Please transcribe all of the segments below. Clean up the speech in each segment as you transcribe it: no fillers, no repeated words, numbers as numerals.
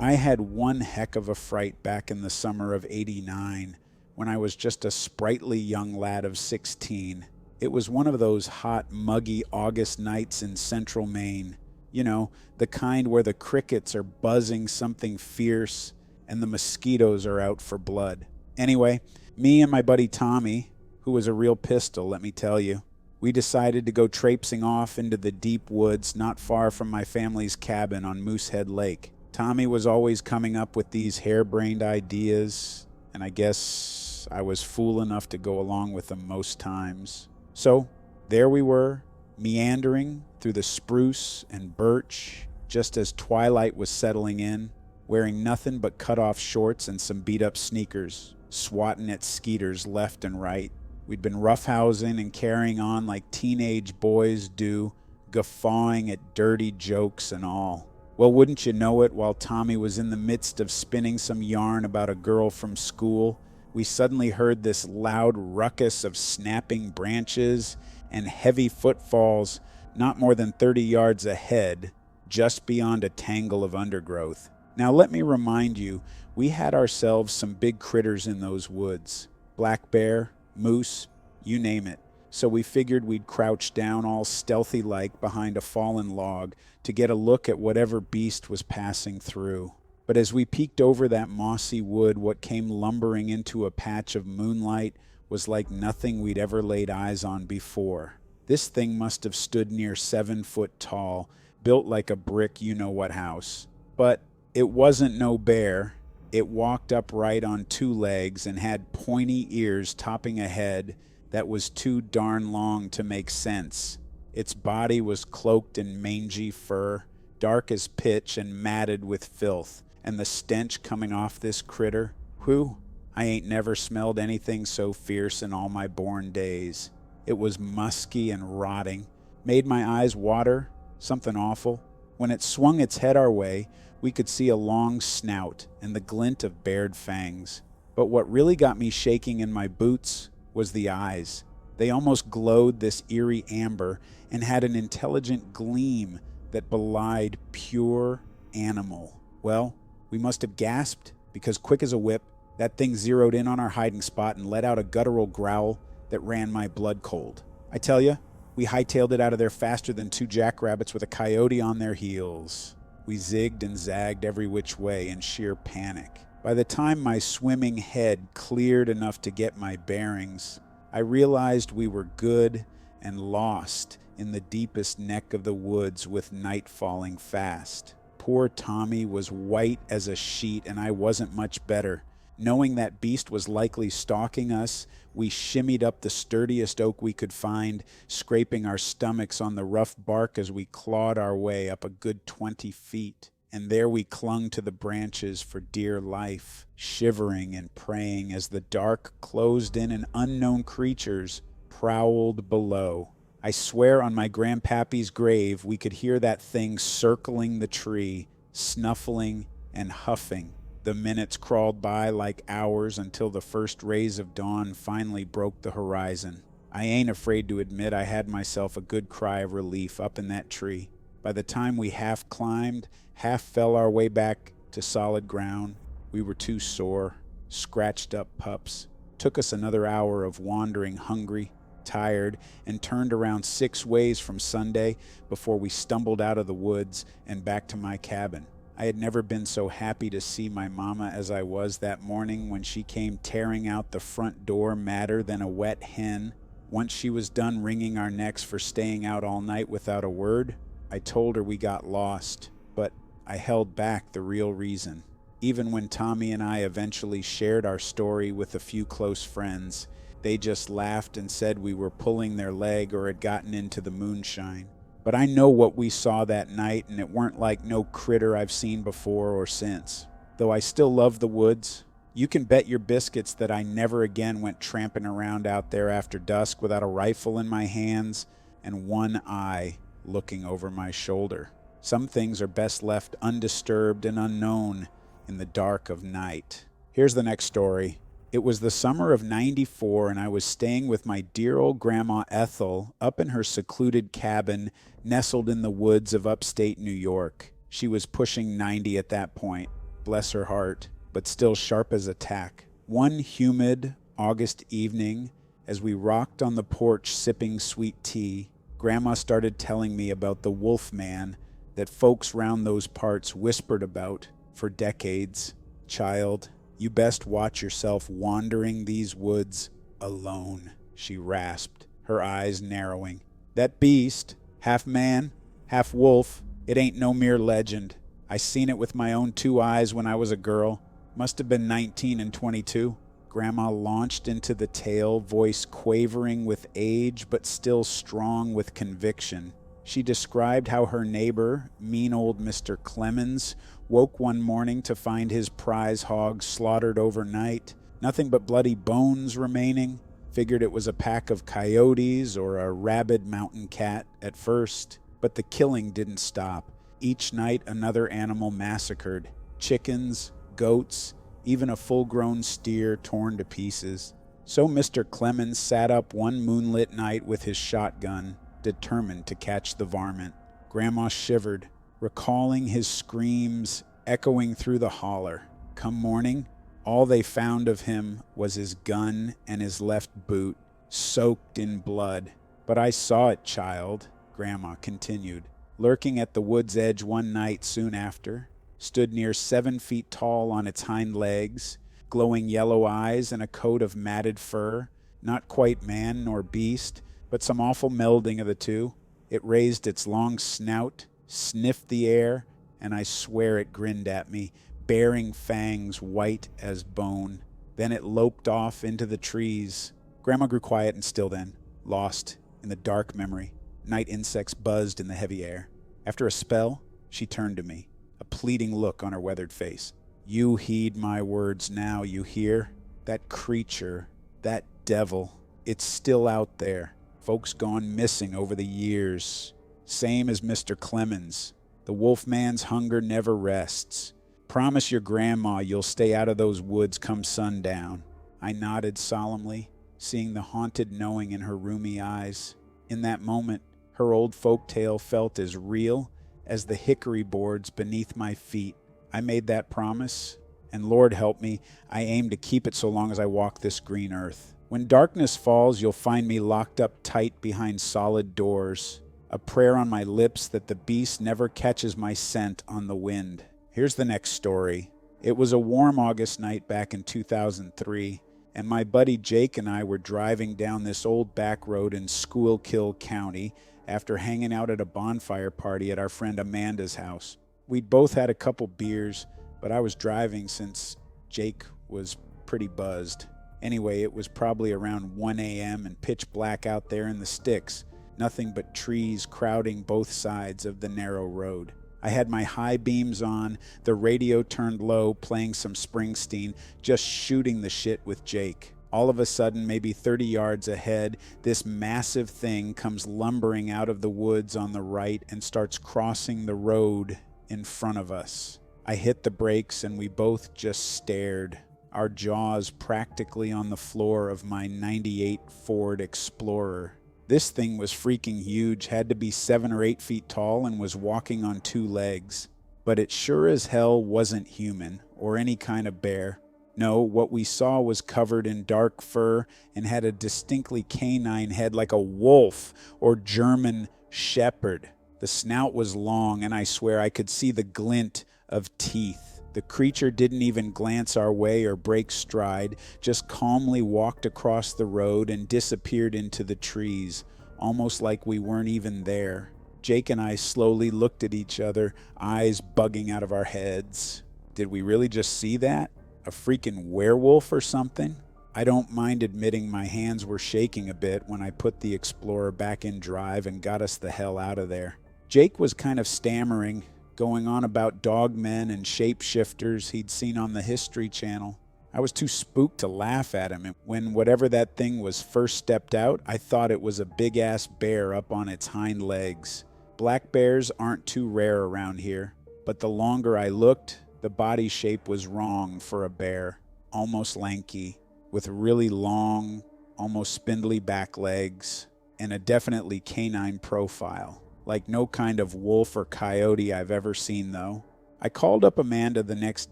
I had one heck of a fright back in the summer of '89 when I was just a sprightly young lad of 16. It was one of those hot, muggy August nights in central Maine. You know, the kind where the crickets are buzzing something fierce and the mosquitoes are out for blood. Anyway, me and my buddy Tommy, who was a real pistol, let me tell you, we decided to go traipsing off into the deep woods not far from my family's cabin on Moosehead Lake. Tommy was always coming up with these harebrained ideas, and I guess I was fool enough to go along with them most times. So, there we were, meandering through the spruce and birch just as twilight was settling in, wearing nothing but cut-off shorts and some beat-up sneakers, swatting at skeeters left and right. We'd been roughhousing and carrying on like teenage boys do, guffawing at dirty jokes and all. Well, wouldn't you know it, while Tommy was in the midst of spinning some yarn about a girl from school, we suddenly heard this loud ruckus of snapping branches and heavy footfalls not more than 30 yards ahead, just beyond a tangle of undergrowth. Now let me remind you, we had ourselves some big critters in those woods. Black bear, moose, you name it. So we figured we'd crouch down all stealthy-like behind a fallen log to get a look at whatever beast was passing through. But as we peeked over that mossy wood, what came lumbering into a patch of moonlight was like nothing we'd ever laid eyes on before. This thing must have stood near 7 foot tall, built like a brick you-know-what house. But it wasn't no bear. It walked upright on 2 legs and had pointy ears topping a head that was too darn long to make sense. Its body was cloaked in mangy fur, dark as pitch and matted with filth, and the stench coming off this critter, whew, I ain't never smelled anything so fierce in all my born days. It was musky and rotting, made my eyes water, something awful. When it swung its head our way, we could see a long snout and the glint of bared fangs. But what really got me shaking in my boots was the eyes. They almost glowed this eerie amber and had an intelligent gleam that belied pure animal. Well, we must have gasped, because quick as a whip, that thing zeroed in on our hiding spot and let out a guttural growl that ran my blood cold. I tell you, we hightailed it out of there faster than 2 jackrabbits with a coyote on their heels. We zigged and zagged every which way in sheer panic. By the time my swimming head cleared enough to get my bearings, I realized we were good and lost in the deepest neck of the woods with night falling fast. Poor Tommy was white as a sheet, and I wasn't much better. Knowing that beast was likely stalking us, we shimmied up the sturdiest oak we could find, scraping our stomachs on the rough bark as we clawed our way up a good 20 feet. And there we clung to the branches for dear life, shivering and praying as the dark closed in and unknown creatures prowled below. I swear on my grandpappy's grave we could hear that thing circling the tree, snuffling and huffing. The minutes crawled by like hours until the first rays of dawn finally broke the horizon. I ain't afraid to admit I had myself a good cry of relief up in that tree. By the time we half climbed, half fell our way back to solid ground, we were too sore, scratched up pups. Took us another hour of wandering, hungry, tired, and turned around 6 ways from Sunday before we stumbled out of the woods and back to my cabin. I had never been so happy to see my mama as I was that morning when she came tearing out the front door madder than a wet hen. Once she was done wringing our necks for staying out all night without a word, I told her we got lost, but I held back the real reason. Even when Tommy and I eventually shared our story with a few close friends, they just laughed and said we were pulling their leg or had gotten into the moonshine. But I know what we saw that night, and it weren't like no critter I've seen before or since. Though I still love the woods, you can bet your biscuits that I never again went tramping around out there after dusk without a rifle in my hands and one eye looking over my shoulder. Some things are best left undisturbed and unknown in the dark of night. Here's the next story. It was the summer of '94, and I was staying with my dear old grandma Ethel up in her secluded cabin nestled in the woods of upstate New York. She was pushing 90 at that point. bless her heart, but still sharp as a tack. One humid August evening, as we rocked on the porch sipping sweet tea, Grandma started telling me about the wolf man that folks round those parts whispered about for decades. Child, you best watch yourself wandering these woods alone, she rasped, her eyes narrowing. That beast, half man, half wolf, it ain't no mere legend. I seen it with my own 2 eyes when I was a girl. Must have been 19 and 22. Grandma launched into the tale, voice quavering with age but still strong with conviction. She described how her neighbor, mean old Mr. Clemens, woke one morning to find his prize hog slaughtered overnight. Nothing but bloody bones remaining. Figured it was a pack of coyotes or a rabid mountain cat at first. But the killing didn't stop. Each night another animal massacred. Chickens, goats, even a full-grown steer torn to pieces. So Mr. Clemens sat up one moonlit night with his shotgun, determined to catch the varmint. Grandma shivered, recalling his screams echoing through the holler. Come morning, all they found of him was his gun and his left boot, soaked in blood. But I saw it, child, Grandma continued. Lurking at the wood's edge one night soon after, stood near 7 feet tall on its hind legs, glowing yellow eyes and a coat of matted fur, not quite man nor beast, but some awful melding of the two. It raised its long snout, sniffed the air, and I swear it grinned at me, baring fangs white as bone. Then it loped off into the trees. Grandma grew quiet and still then, lost in the dark memory. Night insects buzzed in the heavy air. After a spell, she turned to me, a pleading look on her weathered face. You heed my words now, you hear? That creature, that devil, it's still out there. Folks gone missing over the years. Same as Mr. Clemens. The wolf man's hunger never rests. Promise your grandma you'll stay out of those woods come sundown. I nodded solemnly, seeing the haunted knowing in her rheumy eyes. In that moment, her old folktale felt as real as the hickory boards beneath my feet. I made that promise, and Lord help me, I aim to keep it so long as I walk this green earth. When darkness falls, you'll find me locked up tight behind solid doors, a prayer on my lips that the beast never catches my scent on the wind. Here's the next story. It was a warm August night back in 2003, and my buddy Jake and I were driving down this old back road in Schuylkill County after hanging out at a bonfire party at our friend Amanda's house. We'd both had a couple beers, but I was driving since Jake was pretty buzzed. Anyway, it was probably around 1 a.m. and pitch black out there in the sticks, nothing but trees crowding both sides of the narrow road. I had my high beams on, the radio turned low, playing some Springsteen, just shooting the shit with Jake. All of a sudden, maybe 30 yards ahead, this massive thing comes lumbering out of the woods on the right and starts crossing the road in front of us. I hit the brakes and we both just stared, our jaws practically on the floor of my '98 Ford Explorer. This thing was freaking huge, had to be 7 or 8 feet tall and was walking on 2 legs. But it sure as hell wasn't human or any kind of bear. No, what we saw was covered in dark fur and had a distinctly canine head like a wolf or German shepherd. The snout was long, and I swear I could see the glint of teeth. The creature didn't even glance our way or break stride, just calmly walked across the road and disappeared into the trees, almost like we weren't even there. Jake and I slowly looked at each other, eyes bugging out of our heads. Did we really just see that? A freaking werewolf or something? I don't mind admitting my hands were shaking a bit when I put the Explorer back in drive and got us the hell out of there. Jake was kind of stammering, going on about dogmen and shapeshifters he'd seen on the History Channel. I was too spooked to laugh at him, and when whatever that thing was first stepped out, I thought it was a big-ass bear up on its hind legs. Black bears aren't too rare around here, but the longer I looked, the body shape was wrong for a bear, almost lanky, with really long, almost spindly back legs, and a definitely canine profile. Like no kind of wolf or coyote I've ever seen, though. I called up Amanda the next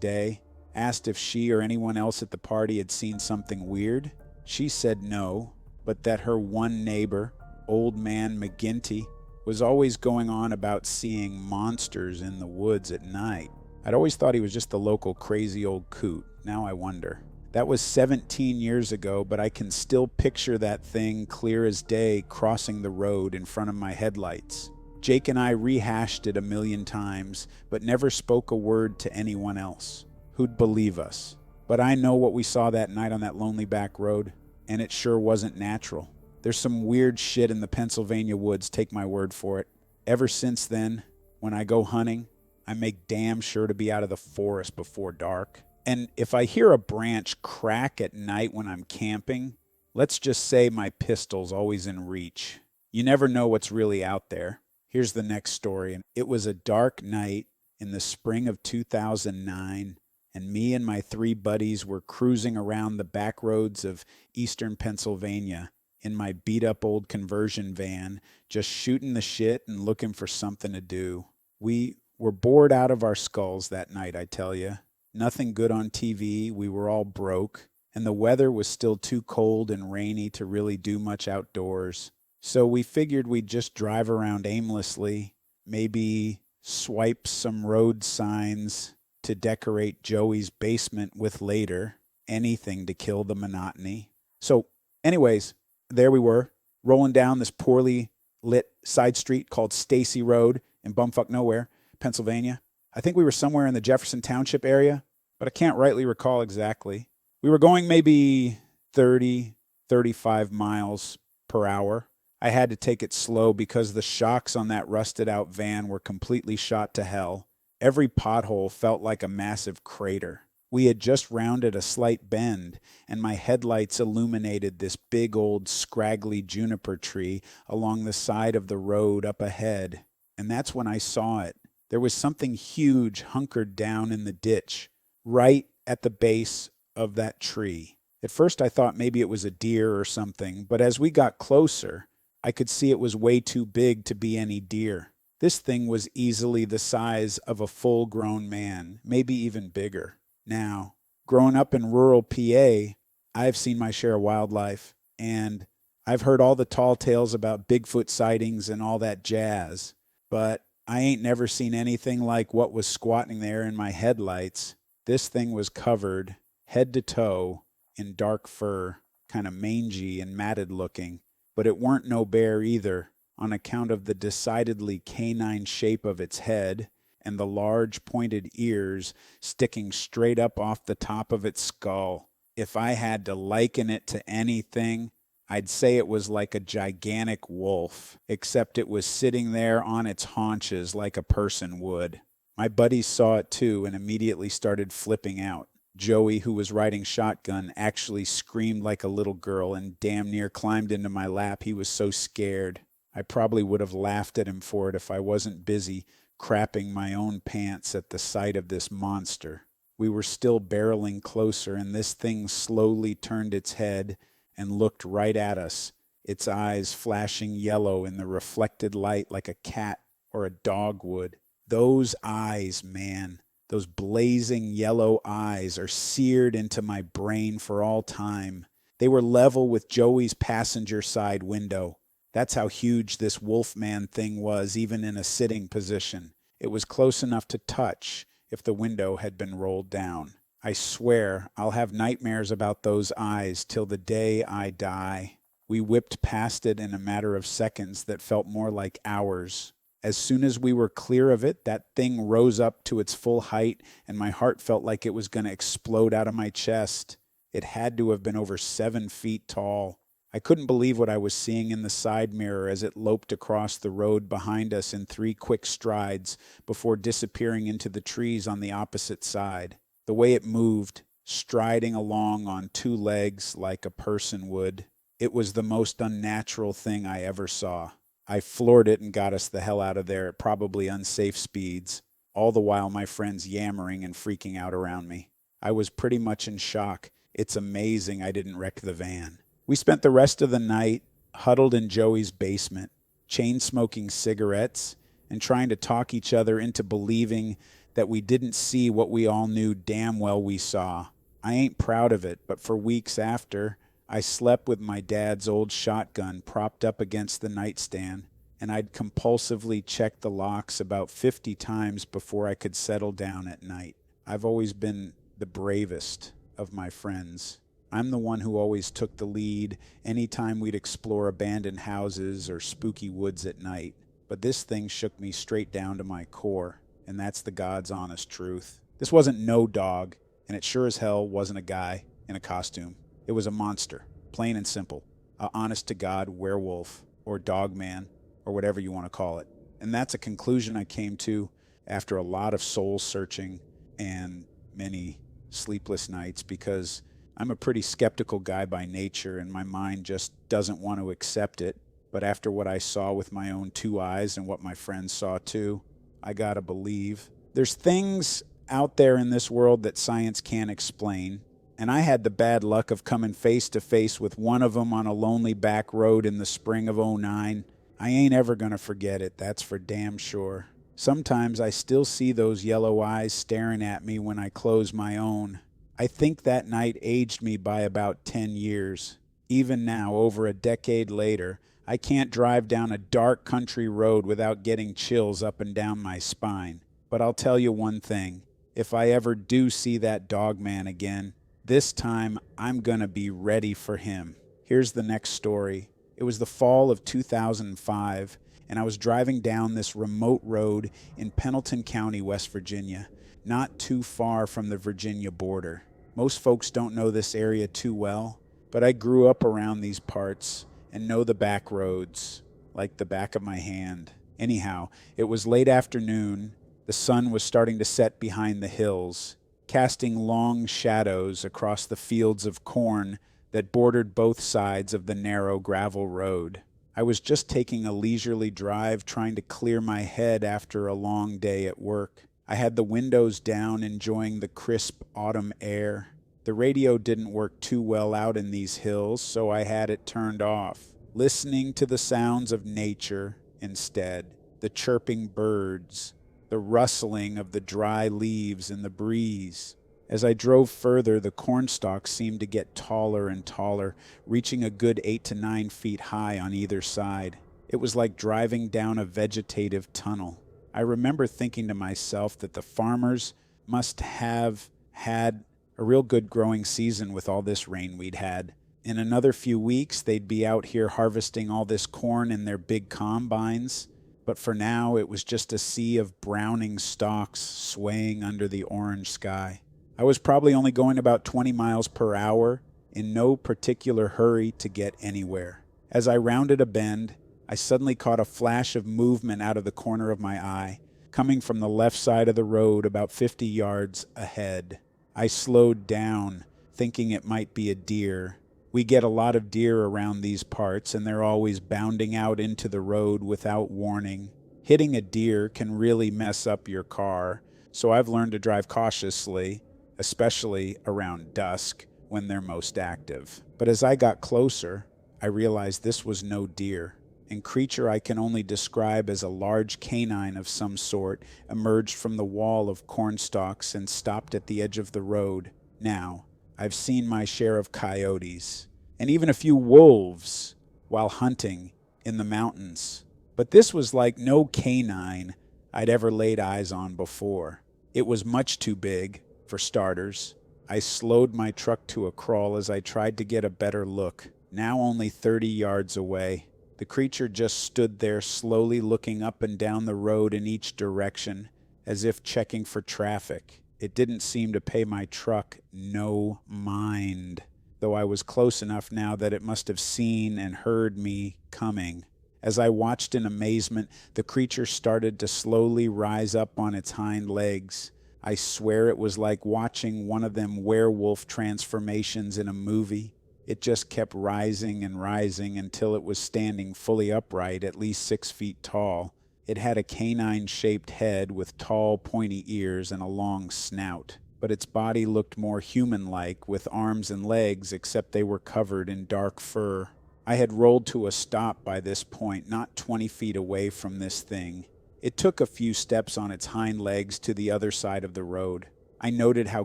day, asked if she or anyone else at the party had seen something weird. She said no, but that her one neighbor, old man McGinty, was always going on about seeing monsters in the woods at night. I'd always thought he was just the local crazy old coot. Now I wonder. That was 17 years ago, but I can still picture that thing clear as day crossing the road in front of my headlights. Jake and I rehashed it a million times, but never spoke a word to anyone else. Who'd believe us? But I know what we saw that night on that lonely back road, and it sure wasn't natural. There's some weird shit in the Pennsylvania woods, take my word for it. Ever since then, when I go hunting, I make damn sure to be out of the forest before dark. And if I hear a branch crack at night when I'm camping, let's just say my pistol's always in reach. You never know what's really out there. Here's the next story. It was a dark night in the spring of 2009, and me and my 3 buddies were cruising around the back roads of eastern Pennsylvania in my beat-up old conversion van, just shooting the shit and looking for something to do. We were bored out of our skulls that night, I tell you. Nothing good on TV, we were all broke, and the weather was still too cold and rainy to really do much outdoors. So we figured we'd just drive around aimlessly, maybe swipe some road signs to decorate Joey's basement with later, anything to kill the monotony. So anyways, there we were, rolling down this poorly lit side street called Stacy Road in bumfuck nowhere, Pennsylvania. I think we were somewhere in the Jefferson Township area, but I can't rightly recall exactly. We were going maybe 30, 35 miles per hour. I had to take it slow because the shocks on that rusted out van were completely shot to hell. Every pothole felt like a massive crater. We had just rounded a slight bend, and my headlights illuminated this big old scraggly juniper tree along the side of the road up ahead. And that's when I saw it. There was something huge hunkered down in the ditch, right at the base of that tree. At first I thought maybe it was a deer or something, but as we got closer, I could see it was way too big to be any deer. This thing was easily the size of a full-grown man, maybe even bigger. Now, growing up in rural PA, I've seen my share of wildlife, and I've heard all the tall tales about Bigfoot sightings and all that jazz, but I ain't never seen anything like what was squatting there in my headlights. This thing was covered, head to toe, in dark fur, kind of mangy and matted looking. But it weren't no bear either, on account of the decidedly canine shape of its head and the large pointed ears sticking straight up off the top of its skull. If I had to liken it to anything, I'd say it was like a gigantic wolf, except it was sitting there on its haunches like a person would. My buddies saw it too and immediately started flipping out. Joey, who was riding shotgun, actually screamed like a little girl and damn near climbed into my lap. He was so scared. I probably would have laughed at him for it if I wasn't busy crapping my own pants at the sight of this monster. We were still barreling closer, and this thing slowly turned its head and looked right at us, its eyes flashing yellow in the reflected light like a cat or a dog would. Those eyes, man. Those blazing yellow eyes are seared into my brain for all time. They were level with Joey's passenger side window. That's how huge this Wolfman thing was, even in a sitting position. It was close enough to touch if the window had been rolled down. I swear I'll have nightmares about those eyes till the day I die. We whipped past it in a matter of seconds that felt more like hours. As soon as we were clear of it, that thing rose up to its full height, and my heart felt like it was going to explode out of my chest. It had to have been over 7 feet tall. I couldn't believe what I was seeing in the side mirror as it loped across the road behind us in 3 quick strides before disappearing into the trees on the opposite side. The way it moved, striding along on 2 legs like a person would, it was the most unnatural thing I ever saw. I floored it and got us the hell out of there at probably unsafe speeds, all the while my friends yammering and freaking out around me. I was pretty much in shock. It's amazing I didn't wreck the van. We spent the rest of the night huddled in Joey's basement, chain-smoking cigarettes and trying to talk each other into believing that we didn't see what we all knew damn well we saw. I ain't proud of it, but for weeks after, I slept with my dad's old shotgun propped up against the nightstand, and I'd compulsively check the locks about 50 times before I could settle down at night. I've always been the bravest of my friends. I'm the one who always took the lead anytime we'd explore abandoned houses or spooky woods at night. But this thing shook me straight down to my core, and that's the God's honest truth. This wasn't no dog, and it sure as hell wasn't a guy in a costume. It was a monster, plain and simple. A honest-to-God werewolf, or dogman, or whatever you want to call it. And that's a conclusion I came to after a lot of soul-searching and many sleepless nights, because I'm a pretty skeptical guy by nature, and my mind just doesn't want to accept it. But after what I saw with my own two eyes and what my friends saw too, I gotta believe. There's things out there in this world that science can't explain, and I had the bad luck of coming face to face with one of them on a lonely back road in the spring of '09. I ain't ever gonna forget it, that's for damn sure. Sometimes I still see those yellow eyes staring at me when I close my own. I think that night aged me by about 10 years. Even now, over a decade later, I can't drive down a dark country road without getting chills up and down my spine. But I'll tell you one thing. If I ever do see that dogman again, this time I'm gonna be ready for him. Here's the next story. It was the fall of 2005, and I was driving down this remote road in Pendleton County, West Virginia, not too far from the Virginia border. Most folks don't know this area too well, but I grew up around these parts and know the back roads like the back of my hand. Anyhow, it was late afternoon. The sun was starting to set behind the hills, casting long shadows across the fields of corn that bordered both sides of the narrow gravel road. I was just taking a leisurely drive, trying to clear my head after a long day at work. I had the windows down, enjoying the crisp autumn air. The radio didn't work too well out in these hills, so I had it turned off, listening to the sounds of nature instead, the chirping birds, the rustling of the dry leaves in the breeze. As I drove further, the cornstalks seemed to get taller and taller, reaching a good 8 to 9 feet high on either side. It was like driving down a vegetative tunnel. I remember thinking to myself that the farmers must have had a real good growing season with all this rain we'd had. In another few weeks, they'd be out here harvesting all this corn in their big combines. But for now, it was just a sea of browning stalks swaying under the orange sky. I was probably only going about 20 miles per hour, in no particular hurry to get anywhere. As I rounded a bend, I suddenly caught a flash of movement out of the corner of my eye, coming from the left side of the road about 50 yards ahead. I slowed down, thinking it might be a deer. We get a lot of deer around these parts, and they're always bounding out into the road without warning. Hitting a deer can really mess up your car, so I've learned to drive cautiously, especially around dusk when they're most active. But as I got closer, I realized this was no deer. And creature I can only describe as a large canine of some sort emerged from the wall of cornstalks and stopped at the edge of the road. Now, I've seen my share of coyotes, and even a few wolves while hunting in the mountains. But this was like no canine I'd ever laid eyes on before. It was much too big, for starters. I slowed my truck to a crawl as I tried to get a better look, now only 30 yards away. The creature just stood there, slowly looking up and down the road in each direction, as if checking for traffic. It didn't seem to pay my truck no mind, though I was close enough now that it must have seen and heard me coming. As I watched in amazement, the creature started to slowly rise up on its hind legs. I swear it was like watching one of them werewolf transformations in a movie. It just kept rising and rising until it was standing fully upright, at least 6 feet tall. It had a canine-shaped head with tall, pointy ears and a long snout. But its body looked more human-like, with arms and legs, except they were covered in dark fur. I had rolled to a stop by this point, not 20 feet away from this thing. It took a few steps on its hind legs to the other side of the road. I noted how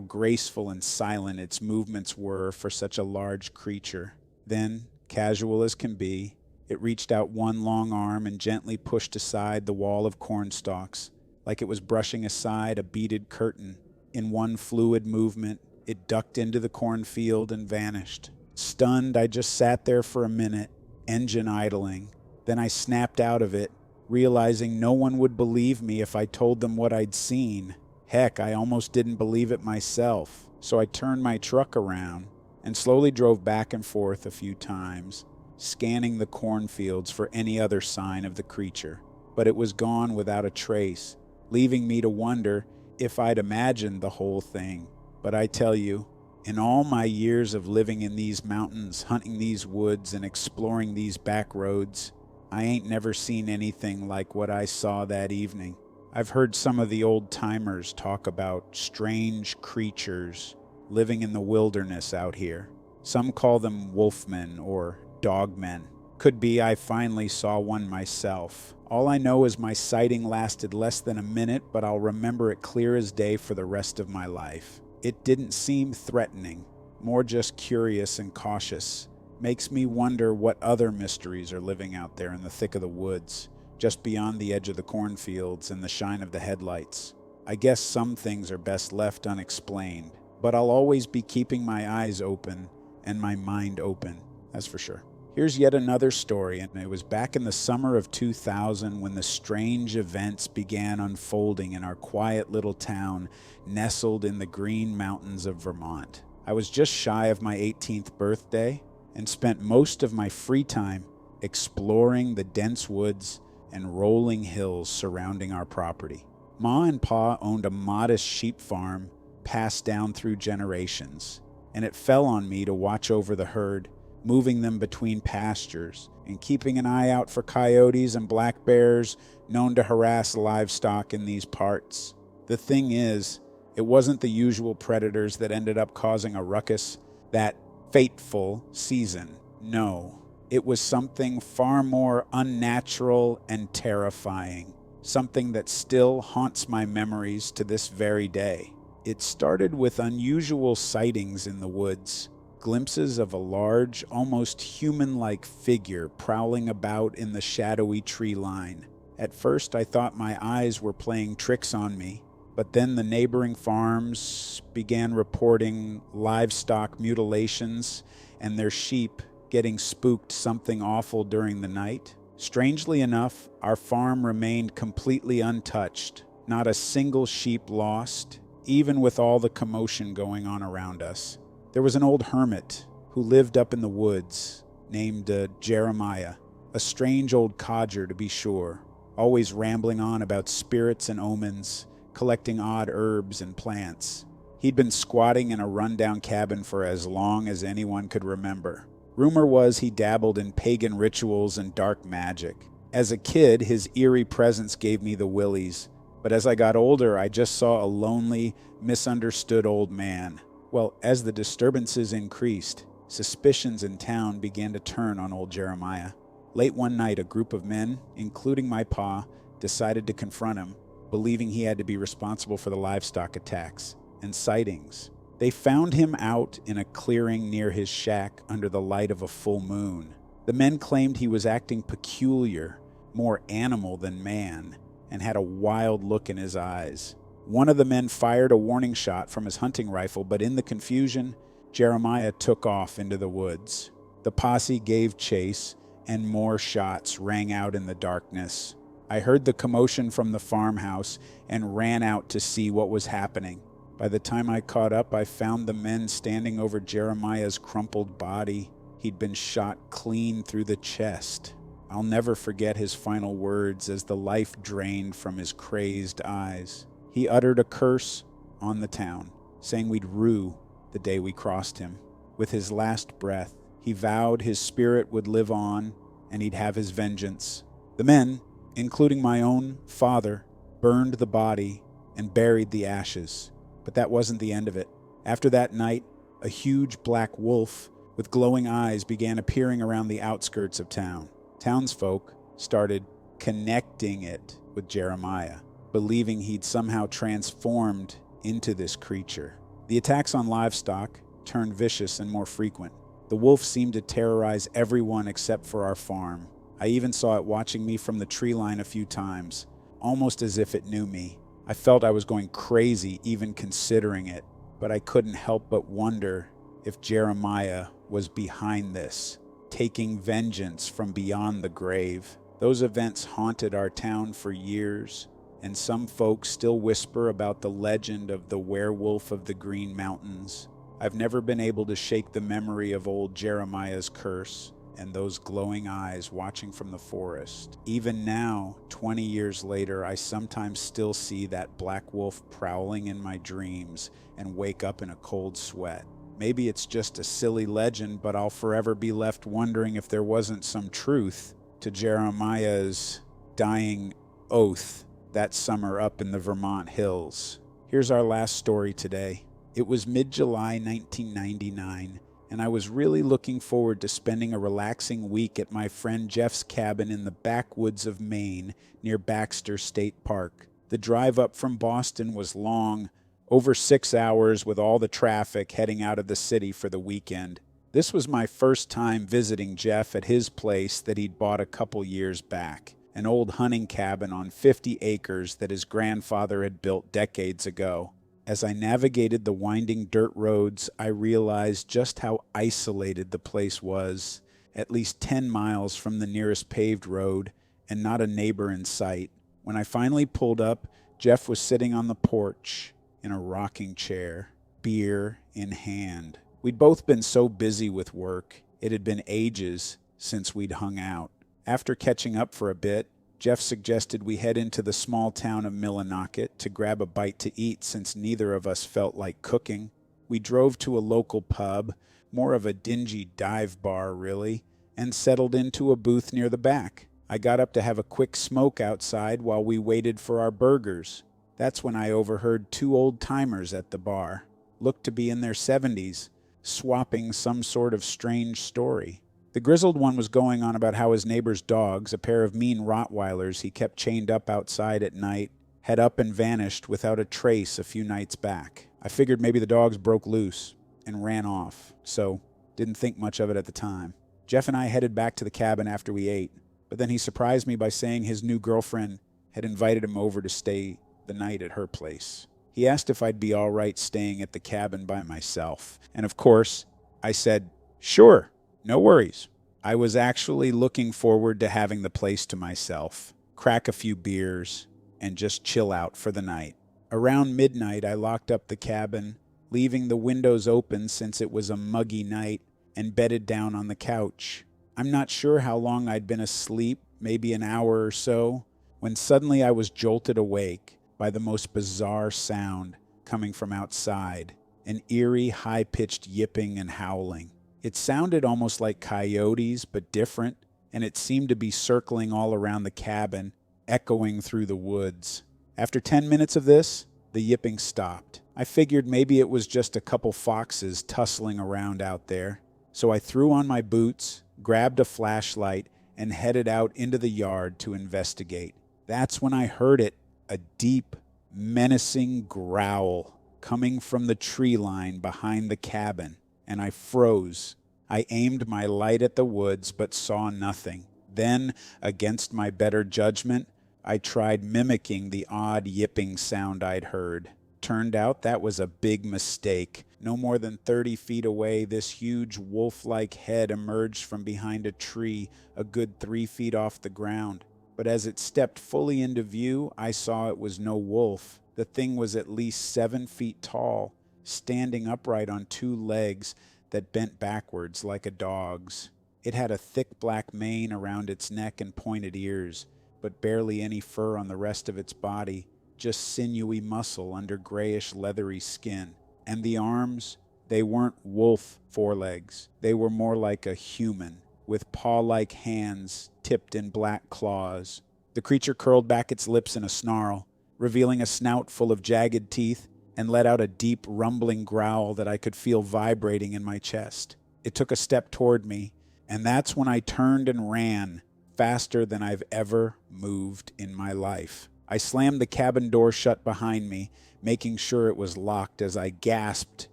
graceful and silent its movements were for such a large creature. Then, casual as can be, it reached out one long arm and gently pushed aside the wall of corn stalks, like it was brushing aside a beaded curtain. In one fluid movement, it ducked into the cornfield and vanished. Stunned, I just sat there for a minute, engine idling. Then I snapped out of it, realizing no one would believe me if I told them what I'd seen. Heck, I almost didn't believe it myself. So I turned my truck around and slowly drove back and forth a few times, scanning the cornfields for any other sign of the creature. But it was gone without a trace, leaving me to wonder if I'd imagined the whole thing. But I tell you, in all my years of living in these mountains, hunting these woods, and exploring these back roads, I ain't never seen anything like what I saw that evening. I've heard some of the old-timers talk about strange creatures living in the wilderness out here. Some call them wolfmen or dogmen. Could be I finally saw one myself. All I know is my sighting lasted less than a minute, but I'll remember it clear as day for the rest of my life. It didn't seem threatening, more just curious and cautious. Makes me wonder what other mysteries are living out there in the thick of the woods, just beyond the edge of the cornfields and the shine of the headlights. I guess some things are best left unexplained, but I'll always be keeping my eyes open and my mind open, that's for sure. Here's yet another story, and it was back in the summer of 2000 when the strange events began unfolding in our quiet little town nestled in the Green Mountains of Vermont. I was just shy of my 18th birthday and spent most of my free time exploring the dense woods and rolling hills surrounding our property. Ma and Pa owned a modest sheep farm passed down through generations, and it fell on me to watch over the herd, moving them between pastures and keeping an eye out for coyotes and black bears known to harass livestock in these parts. The thing is, it wasn't the usual predators that ended up causing a ruckus that fateful season. No, it was something far more unnatural and terrifying, something that still haunts my memories to this very day. It started with unusual sightings in the woods. Glimpses of a large, almost human-like figure prowling about in the shadowy tree line. At first, I thought my eyes were playing tricks on me, but then the neighboring farms began reporting livestock mutilations and their sheep getting spooked something awful during the night. Strangely enough, our farm remained completely untouched. Not a single sheep lost, even with all the commotion going on around us. There was an old hermit who lived up in the woods named Jeremiah, a strange old codger to be sure, always rambling on about spirits and omens, collecting odd herbs and plants. He'd been squatting in a rundown cabin for as long as anyone could remember. Rumor was he dabbled in pagan rituals and dark magic. As a kid, his eerie presence gave me the willies, but as I got older, I just saw a lonely, misunderstood old man. Well, as the disturbances increased, suspicions in town began to turn on old Jeremiah. Late one night, a group of men, including my pa, decided to confront him, believing he had to be responsible for the livestock attacks and sightings. They found him out in a clearing near his shack under the light of a full moon. The men claimed he was acting peculiar, more animal than man, and had a wild look in his eyes. One of the men fired a warning shot from his hunting rifle, but in the confusion, Jeremiah took off into the woods. The posse gave chase, and more shots rang out in the darkness. I heard the commotion from the farmhouse and ran out to see what was happening. By the time I caught up, I found the men standing over Jeremiah's crumpled body. He'd been shot clean through the chest. I'll never forget his final words as the life drained from his crazed eyes. He uttered a curse on the town, saying we'd rue the day we crossed him. With his last breath, he vowed his spirit would live on and he'd have his vengeance. The men, including my own father, burned the body and buried the ashes. But that wasn't the end of it. After that night, a huge black wolf with glowing eyes began appearing around the outskirts of town. Townsfolk started connecting it with Jeremiah, believing he'd somehow transformed into this creature. The attacks on livestock turned vicious and more frequent. The wolf seemed to terrorize everyone except for our farm. I even saw it watching me from the tree line a few times, almost as if it knew me. I felt I was going crazy even considering it, but I couldn't help but wonder if Jeremiah was behind this, taking vengeance from beyond the grave. Those events haunted our town for years, and some folks still whisper about the legend of the werewolf of the Green Mountains. I've never been able to shake the memory of old Jeremiah's curse and those glowing eyes watching from the forest. Even now, 20 years later, I sometimes still see that black wolf prowling in my dreams and wake up in a cold sweat. Maybe it's just a silly legend, but I'll forever be left wondering if there wasn't some truth to Jeremiah's dying oath that summer up in the Vermont hills. Here's our last story today. It was mid-July 1999, and I was really looking forward to spending a relaxing week at my friend Jeff's cabin in the backwoods of Maine near Baxter State Park. The drive up from Boston was long, over 6 hours with all the traffic heading out of the city for the weekend. This was my first time visiting Jeff at his place that he'd bought a couple years back, an old hunting cabin on 50 acres that his grandfather had built decades ago. As I navigated the winding dirt roads, I realized just how isolated the place was, at least 10 miles from the nearest paved road, and not a neighbor in sight. When I finally pulled up, Jeff was sitting on the porch in a rocking chair, beer in hand. We'd both been so busy with work, it had been ages since we'd hung out. After catching up for a bit, Jeff suggested we head into the small town of Millinocket to grab a bite to eat since neither of us felt like cooking. We drove to a local pub, more of a dingy dive bar really, and settled into a booth near the back. I got up to have a quick smoke outside while we waited for our burgers. That's when I overheard two old-timers at the bar, looked to be in their 70s, swapping some sort of strange story. The grizzled one was going on about how his neighbor's dogs, a pair of mean Rottweilers he kept chained up outside at night, had up and vanished without a trace a few nights back. I figured maybe the dogs broke loose and ran off, so didn't think much of it at the time. Jeff and I headed back to the cabin after we ate, but then he surprised me by saying his new girlfriend had invited him over to stay the night at her place. He asked if I'd be all right staying at the cabin by myself, and of course, I said, sure. No worries. I was actually looking forward to having the place to myself, crack a few beers, and just chill out for the night. Around midnight, I locked up the cabin, leaving the windows open since it was a muggy night, and bedded down on the couch. I'm not sure how long I'd been asleep, maybe an hour or so, when suddenly I was jolted awake by the most bizarre sound coming from outside, an eerie, high-pitched yipping and howling. It sounded almost like coyotes, but different, and it seemed to be circling all around the cabin, echoing through the woods. After 10 minutes of this, the yipping stopped. I figured maybe it was just a couple foxes tussling around out there, so I threw on my boots, grabbed a flashlight, and headed out into the yard to investigate. That's when I heard it, a deep, menacing growl coming from the tree line behind the cabin. And I froze. I aimed my light at the woods, but saw nothing. Then, against my better judgment, I tried mimicking the odd yipping sound I'd heard. Turned out that was a big mistake. No more than 30 feet away, this huge wolf-like head emerged from behind a tree, a good 3 feet off the ground. But as it stepped fully into view, I saw it was no wolf. The thing was at least 7 feet tall, standing upright on two legs that bent backwards like a dog's. It had a thick black mane around its neck and pointed ears, but barely any fur on the rest of its body, just sinewy muscle under grayish leathery skin. And the arms, they weren't wolf forelegs. They were more like a human, with paw-like hands tipped in black claws. The creature curled back its lips in a snarl, revealing a snout full of jagged teeth, and let out a deep, rumbling growl that I could feel vibrating in my chest. It took a step toward me, and that's when I turned and ran, faster than I've ever moved in my life. I slammed the cabin door shut behind me, making sure it was locked as I gasped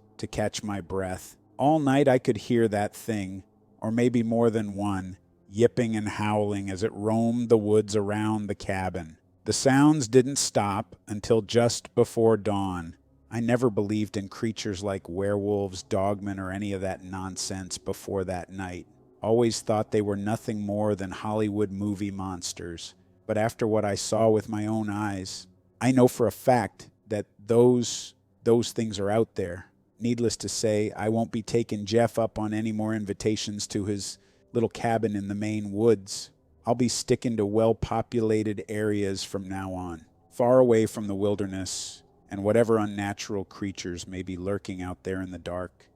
to catch my breath. All night I could hear that thing, or maybe more than one, yipping and howling as it roamed the woods around the cabin. The sounds didn't stop until just before dawn. I never believed in creatures like werewolves, dogmen, or any of that nonsense before that night. Always thought they were nothing more than Hollywood movie monsters. But after what I saw with my own eyes, I know for a fact that those things are out there. Needless to say, I won't be taking Jeff up on any more invitations to his little cabin in the Maine woods. I'll be sticking to well-populated areas from now on, far away from the wilderness and whatever unnatural creatures may be lurking out there in the dark.